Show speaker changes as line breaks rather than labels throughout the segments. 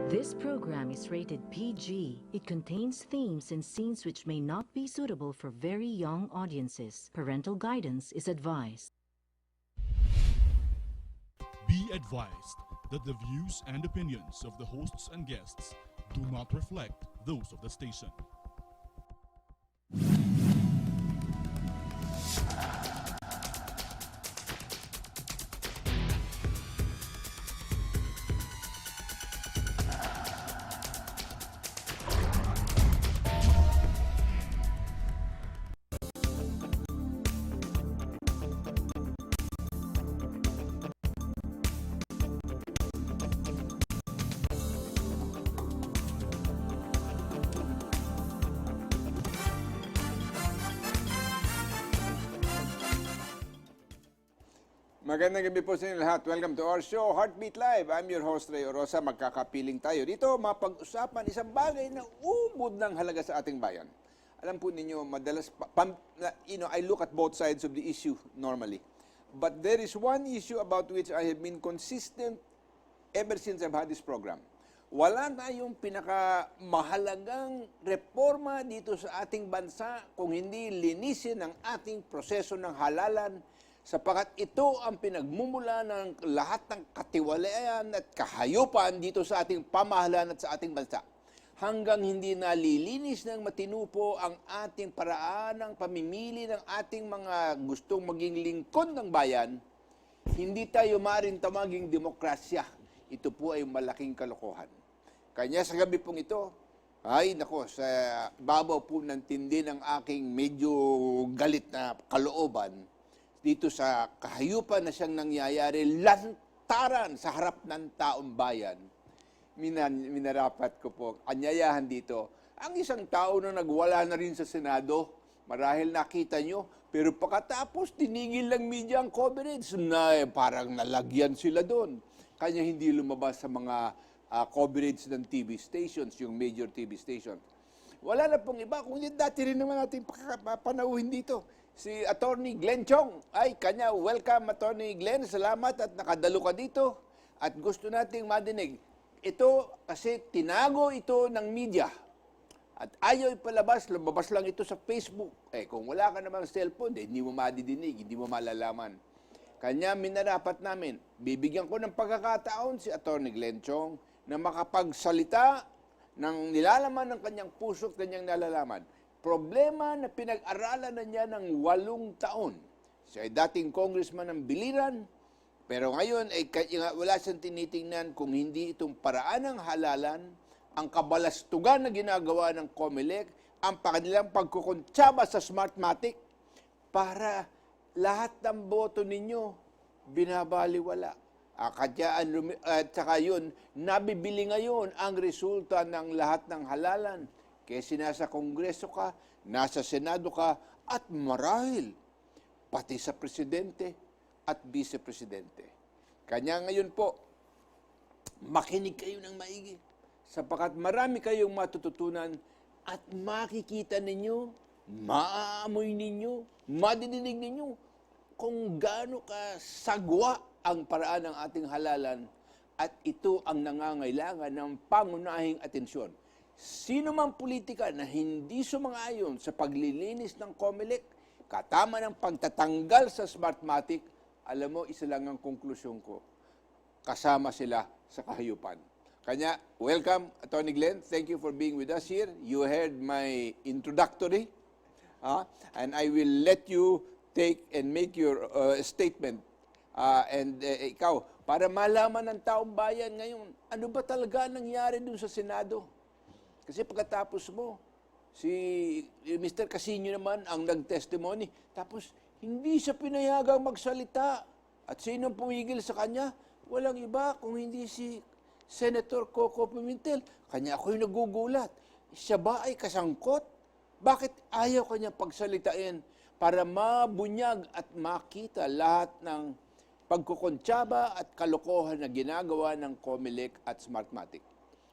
This program is rated PG. It contains themes and scenes which may not be suitable for very young audiences. Parental guidance is advised.
Be advised that the views and opinions of the hosts and guests do not reflect those of the station.
Magandang gabi po sa inyo lahat. Welcome to our show, Heartbeat Live. I'm your host, Ray Orosa. Magkakapiling tayo dito, mapag-usapan isang bagay na ubod ng halaga sa ating bayan. Alam po ninyo, madalas, I look at both sides of the issue normally. But there is one issue about which I have been consistent ever since I've had this program. Wala tayong pinakamahalagang reforma dito sa ating bansa kung hindi linisin ang ating proseso ng halalan, sapagat ito ang pinagmumula ng lahat ng katiwalian at kahayupan dito sa ating pamahalaan at sa ating bansa. Hanggang hindi nalilinis ng matinupo ang ating paraan ng pamimili ng ating mga gustong maging lingkod ng bayan, hindi tayo maaaring tawaging demokrasya. Ito po ay malaking kalokohan. Kanya sa gabi pong ito, ay nako, sa babaw po ng tindi ng aking medyo galit na kalooban, dito sa kahayupan na siyang nangyayari, lantaran sa harap ng taong bayan, minarapat ko po, anyayahan dito, ang isang tao na nagwala na rin sa Senado, marahil nakita nyo, pero pagkatapos tinigil lang media ang coverage, na parang nalagyan sila doon. Kanya hindi lumabas sa mga coverage ng TV stations, yung major TV stations. Wala na pong iba, kung dati rin naman natin panauhin dito. Si Attorney Glenn Chong, ay kanya, welcome Attorney Glenn, salamat at nakadalo ka dito. At gusto nating madinig, ito kasi tinago ito ng media. At ayaw ipalabas, lumabas lang ito sa Facebook. Kung wala ka namang cellphone, hindi mo madidinig, hindi mo malalaman. Kanya minarapat namin, bibigyan ko ng pagkakataon si Attorney Glenn Chong na makapagsalita ng nilalaman ng kanyang puso at kanyang nalalaman. Problema na pinag-aralan na niya ng 8 taon. Siya ay dating congressman ng Biliran, pero ngayon ay wala siyang tinitingnan kung hindi itong paraan ng halalan, ang kabalastugan na ginagawa ng COMELEC, ang kanilang pagkukuntsaba sa Smartmatic, para lahat ng boto ninyo binabaliwala. At saka yun, nabibili ngayon ang resulta ng lahat ng halalan. Kasi nasa Kongreso ka, nasa Senado ka, at marahil, pati sa Presidente at Vice-Presidente. Kanya ngayon po, makinig kayo ng maigi, sapagkat marami kayong matututunan at makikita ninyo, maaamoy ninyo, madidinig ninyo, kung gaano ka sagwa ang paraan ng ating halalan, at ito ang nangangailangan ng pangunahing atensyon. Sino mang politika na hindi sumang-ayon sa paglilinis ng COMELEC, katama ng pagtatanggal sa Smartmatic, alam mo, isa lang ang konklusyon ko. Kasama sila sa kahayupan. Kanya, welcome, Attorney Glenn. Thank you for being with us here. You heard my introductory, and I will let you take and make your statement. Ikaw, para malaman ng taong bayan ngayon, ano ba talaga nangyari dun sa Senado? Kasi pagkatapos mo, si Mr. Casino naman ang nag-testimony, tapos hindi siya pinayagang magsalita. At sino pumigil sa kanya? Walang iba kung hindi si Senator Coco Pimentel. Kanya ako'y nagugulat. Siya ba ay kasangkot? Bakit ayaw kanya pagsalitain para mabunyag at makita lahat ng pagkukontsaba at kalokohan na ginagawa ng COMELEC at Smartmatic?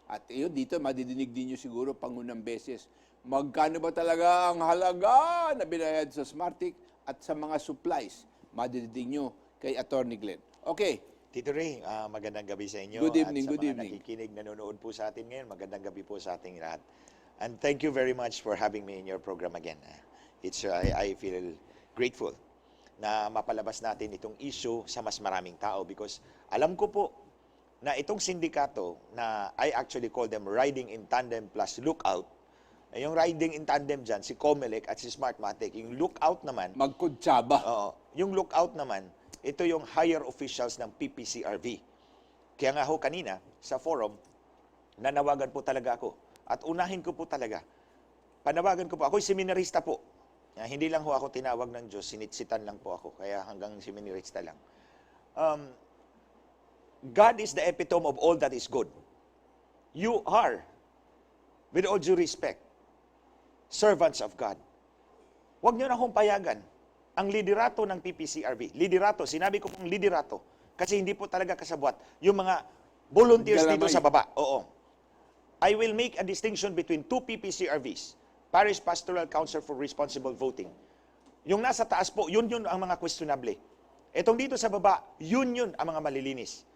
At yun, dito madidinig din nyo siguro pangunang beses. Magkano ba talaga ang halaga na binayad sa Smartmatic at sa mga supplies? Madidinig nyo kay Attorney Glenn. Okay,
Tito Ray, magandang gabi sa inyo.
Good evening,
at sa
good
mga
evening.
nakikinig, nanonood po sa atin ngayon, magandang gabi po sa ating lahat. And thank you very much for having me in your program again. I feel grateful na mapalabas natin itong issue sa mas maraming tao because alam ko po na itong sindikato na I actually call them riding in tandem plus lookout, yung riding in tandem dyan, si Comelec at si Smartmatic, yung lookout naman,
Magkutsaba.
oo, yung lookout naman, ito yung higher officials ng PPCRV. Kaya nga ho kanina, sa forum, nanawagan po talaga ako. At unahin ko po talaga, panawagan ko po, ako'y seminarista po. Hindi lang ho ako tinawag ng Diyos, sinitsitan lang po ako. Kaya hanggang seminarista lang. God is the epitome of all that is good. You are, with all due respect, servants of God. Huwag nyo na hong payagan ang liderato ng PPCRV. Liderato, sinabi ko pong liderato, kasi hindi po talaga kasabwat yung mga volunteers dito
Galamay.
sa baba. Oo. I will make a distinction between two PPCRVs, Parish Pastoral Council for Responsible Voting. Yung nasa taas po, yun ang mga questionable. Etong dito sa baba, yun ang mga malilinis.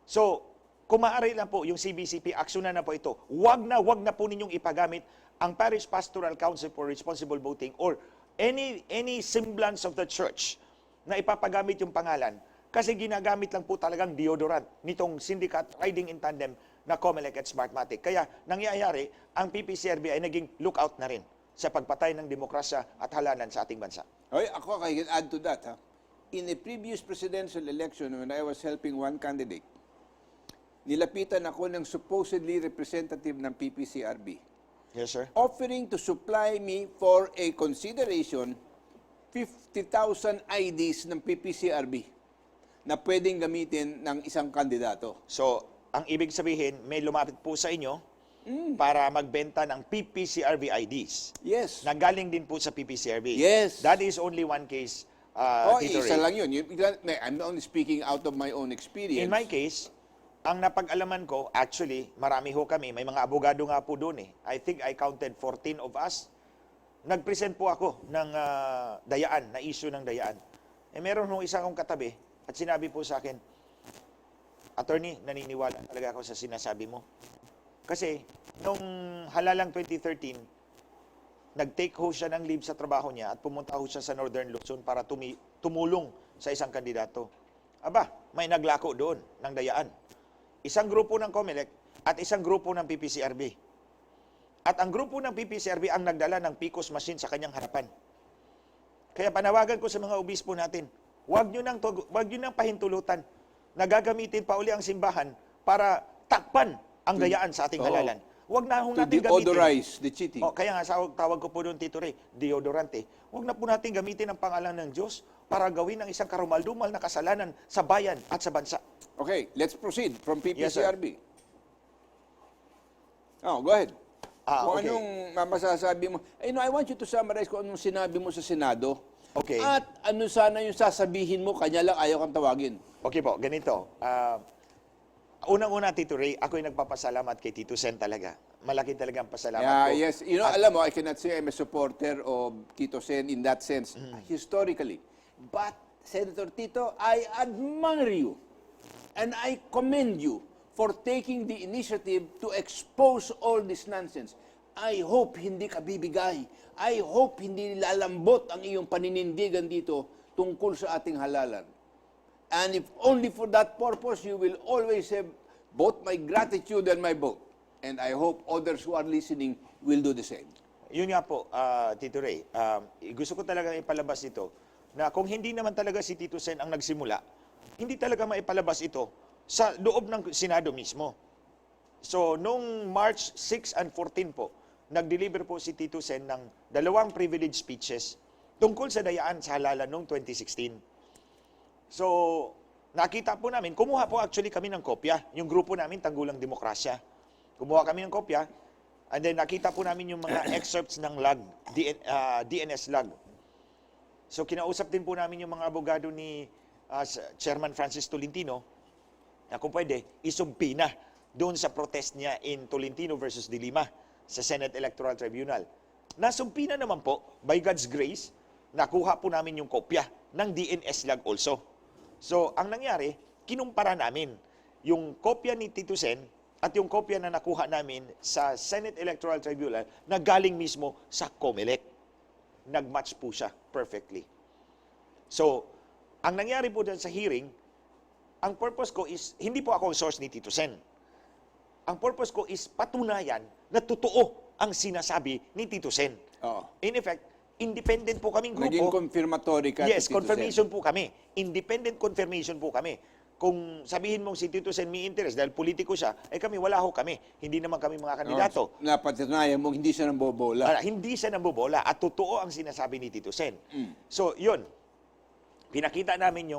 So, kung maaari lang po, yung CBCP, aksyonan na po ito. Wag na po ninyong ipagamit ang Parish Pastoral Council for Responsible Voting or any semblance of the church na ipapagamit yung pangalan kasi ginagamit lang po talagang deodorant nitong syndicate riding in tandem na Comelec at Smartmatic. Kaya nangyayari, ang PPCRB ay naging lookout na rin sa pagpatay ng demokrasya at halalan sa ating bansa.
Hoy, ako, I can add to that. Ha? In a previous presidential election, when I was helping one candidate, nilapitan ako ng supposedly representative ng PPCRB.
Yes, sir.
Offering to supply me for a consideration 50,000 IDs ng PPCRB na pwedeng gamitin ng isang kandidato.
So, ang ibig sabihin, may lumapit po sa inyo para magbenta ng PPCRB IDs
Yes.
na galing din po sa PPCRB.
Yes.
That is only one case, Tito
isa
Ray.
lang yun. I'm only speaking out of my own experience.
In my case, ang napag-alaman ko, actually, marami ho kami. May mga abogado nga po doon eh. I think I counted 14 of us. Nag-present po ako ng dayaan, na issue ng dayaan. Meron ho isa akong katabi at sinabi po sa akin, Attorney, naniniwala talaga ako sa sinasabi mo. Kasi, nung halalang 2013, nag-take ho siya ng leave sa trabaho niya at pumunta ho siya sa Northern Luzon para tumulong sa isang kandidato. Aba, may naglako doon ng dayaan. Isang grupo ng Comelec at isang grupo ng PPCRB. At ang grupo ng PPCRB ang nagdala ng PICOS machine sa kanyang harapan. Kaya panawagan ko sa mga obispo natin, huwag nyo nang pahintulutan na gagamitin pa uli ang simbahan para takpan ang dayaan sa ating halalan. Huwag na hong
To
natin gamitin.
deodorize the cheating.
Kaya nga, tawag ko po doon, Tito Ray, deodorante. Huwag na po natin gamitin ang pangalan ng Diyos para gawin ang isang karumal-dumal na kasalanan sa bayan at sa bansa.
Okay, let's proceed from
Yes, sir.
PPCRB. Go ahead. Kung
Okay.
anong masasabi mo. I want you to summarize kung anong sinabi mo sa Senado.
Okay.
At ano sana yung sasabihin mo, kanya lang ayaw kang tawagin.
Okay po, ganito. Unang-una, Tito Ray, ako'y nagpapasalamat kay Tito Sen talaga. Malaki talagang pasalamat ko.
Yes, alam mo, I cannot say I'm a supporter of Tito Sen in that sense, historically. But, Senator Tito, I admire you and I commend you for taking the initiative to expose all this nonsense. I hope hindi ka bibigay. I hope hindi lalambot ang iyong paninindigan dito tungkol sa ating halalan. And if only for that purpose, you will always have both my gratitude and my vote. And I hope others who are listening will do the same.
Yun nga po, Tito Ray, gusto ko talaga ipalabas ito na kung hindi naman talaga si Tito Sen ang nagsimula, hindi talaga maipalabas ito sa loob ng Senado mismo. So, noong March 6 and 14 po, nag-deliver po si Tito Sen ng 2 privilege speeches tungkol sa dayaan sa halalan noong 2016. So, nakita po namin, kumuha po actually kami ng kopya, yung grupo namin, Tanggulang Demokrasya. Kumuha kami ng kopya, and then nakita po namin yung mga excerpts ng log, DNS log. So, kinausap din po namin yung mga abogado ni Chairman Francis Tolentino, na kung pwede, isumpi na doon sa protest niya in Tolentino versus De Lima sa Senate Electoral Tribunal. Nasumpi na naman po, by God's grace, nakuha po namin yung kopya ng DNS log also. So, ang nangyari, kinumpara namin yung kopya ni Tito Sen at yung kopya na nakuha namin sa Senate Electoral Tribunal na galing mismo sa COMELEC. Nag-match po siya perfectly. So, ang nangyari po dyan sa hearing, ang purpose ko is, hindi po ako ang source ni Tito Sen. Ang purpose ko is patunayan na totoo ang sinasabi ni Tito Sen.
Oo.
In effect, independent po kaming grupo.
Naging confirmatory ka.
Yes,
to Tito
confirmation
Sen.
po kami. Independent confirmation po kami. Kung sabihin mong si Tito Sen may interest dahil politiko siya, kami, wala ho kami. Hindi naman kami mga kandidato.
Napatunayan mo, hindi siya nang bobola.
Hindi siya nambobola at totoo ang sinasabi ni Tito Sen. So, yun. Pinakita namin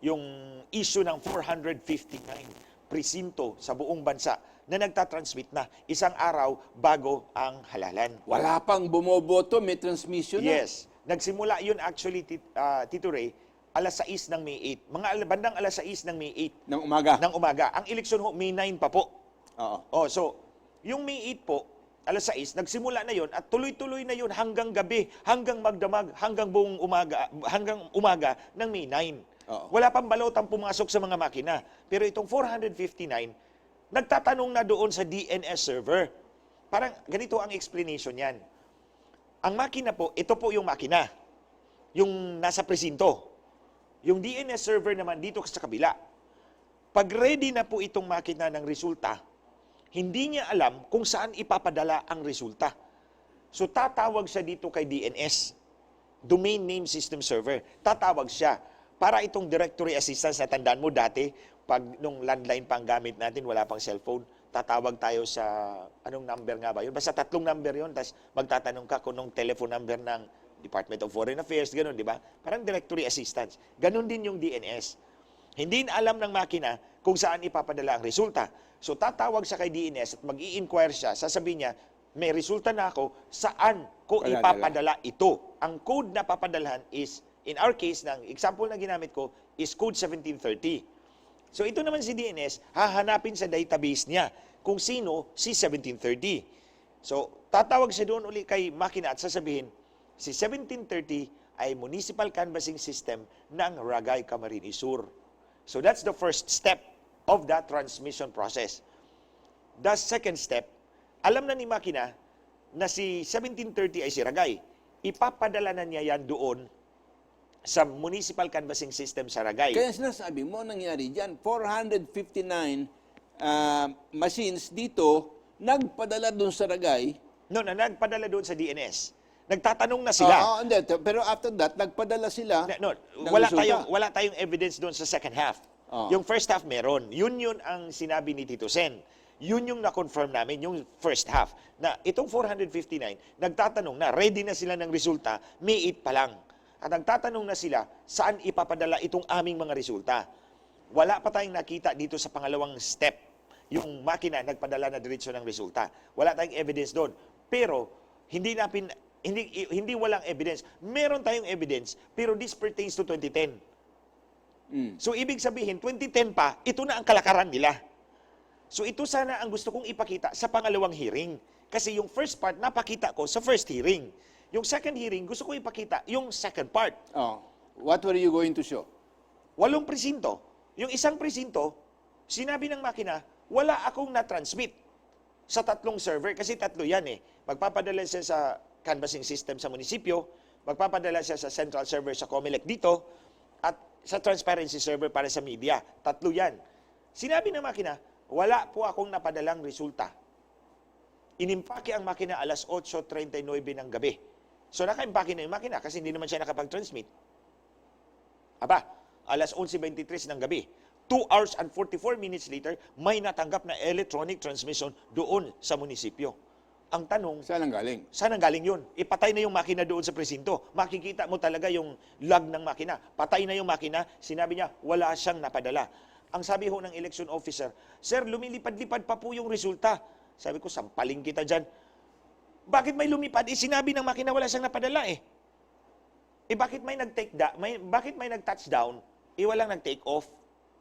yung issue ng 459 presinto sa buong bansa na nagtatransmit na isang araw bago ang halalan.
Wala pang bumoboto, may transmission na.
Yes. Nagsimula yun actually, Tito Ray, alas 6 ng May 8. Bandang alas 6 ng May 8
Ng umaga.
ng umaga. Ang eleksyon ho, May 9 pa po.
Oo.
So, yung May 8 po, alas 6, nagsimula na yon at tuloy-tuloy na yon hanggang gabi, hanggang magdamag, hanggang buong umaga, hanggang umaga ng May 9.
Oo.
Wala pang balotang pumasok sa mga makina. Pero itong 459, nagtatanong na doon sa DNS server. Parang ganito ang explanation yan. Ang makina po, ito po yung makina. Yung nasa presinto. Yung DNS server naman dito sa kabila. Pag ready na po itong makina ng resulta, hindi niya alam kung saan ipapadala ang resulta. So tatawag siya dito kay DNS, Domain Name System Server. Tatawag siya para itong directory assistance na tandaan mo dati, pag nung landline pang gamit natin, wala pang cellphone, tatawag tayo sa, anong number nga ba yun? Basta 3 number yun, tapos magtatanong ka kung nung telephone number ng Department of Foreign Affairs, gano'n, di ba? Parang directory assistance. Ganon din yung DNS. Hindi na alam ng makina kung saan ipapadala ang resulta. So tatawag siya kay DNS at mag-i-inquire siya, sasabihin niya, may resulta na ako, saan ko ipapadala ito? Ang code na papadalahan is, in our case, ng example na ginamit ko, is code 1730. So ito naman si DNS, hahanapin sa database niya kung sino si 1730. So tatawag siya doon uli kay makina at sasabihin, si 1730 ay municipal canvassing system ng Ragay, Camarines Sur. So that's the first step of that transmission process. The second step, alam na ni makina na si 1730 ay si Ragay. Ipapadala na niya yan doon sa municipal canvassing system sa Ragay.
Kaya sinasabi mo, nangyari dyan, 459 machines dito, nagpadala dun sa Ragay.
No, nagpadala doon sa DNS. Nagtatanong na sila.
Hindi. Pero after that, nagpadala sila. ng
Wala
resulta.
tayong evidence doon sa second half.
Oo.
Yung first half meron. Yun ang sinabi ni Tito Sen. Yun yung na-confirm namin, yung first half. Na itong 459, nagtatanong na, ready na sila ng resulta, May 8 pa lang. At nagtatanong na sila, saan ipapadala itong aming mga resulta. Wala pa tayong nakita dito sa pangalawang step. Yung makina, nagpadala na diretso ng resulta. Wala tayong evidence doon. Pero, hindi walang evidence. Meron tayong evidence, pero this pertains to 2010. So, ibig sabihin, 2010 pa, ito na ang kalakaran nila. So, ito sana ang gusto kong ipakita sa pangalawang hearing. Kasi yung first part, napakita ko sa first hearing. Yung second hearing, gusto ko ipakita yung second part.
What were you going to show?
8 presinto. Yung isang presinto, sinabi ng makina, wala akong na-transmit sa 3 server. Kasi 3 yan eh. Magpapadala siya sa canvassing system sa munisipyo, magpapadala siya sa central server sa COMELEC dito, at sa transparency server para sa media. 3 yan. Sinabi ng makina, wala po akong napadalang resulta. Inimpake ang makina alas 8:39 ng gabi. So nakaimpake na yung makina kasi hindi naman siya nakapag-transmit. Aba, alas 11:23 ng gabi. 2 hours and 44 minutes later, may natanggap na electronic transmission doon sa munisipyo. Ang tanong,
Saan ang galing?
saan ang galing yun? Ipatay na yung makina doon sa presinto. Makikita mo talaga yung log ng makina. Patay na yung makina, sinabi niya, wala siyang napadala. Ang sabi ho ng election officer, Sir, lumilipad-lipad pa po yung resulta. Sabi ko, sampaling kita dyan. Bakit may lumipad? Sinabi ng makina, wala siyang napadala eh. Bakit may nag-touchdown, walang nag-take off?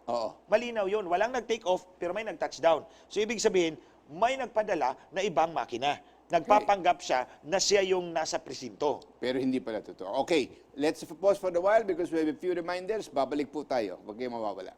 Oo.
Malinaw yun. Walang nag-take off, pero may nag-touchdown. So, ibig sabihin, may nagpadala na ibang makina. Nagpapanggap siya na siya yung nasa presinto.
Pero hindi pala totoo. Okay, let's pause for a while because we have a few reminders. Babalik po tayo. Huwag kayong mawawala.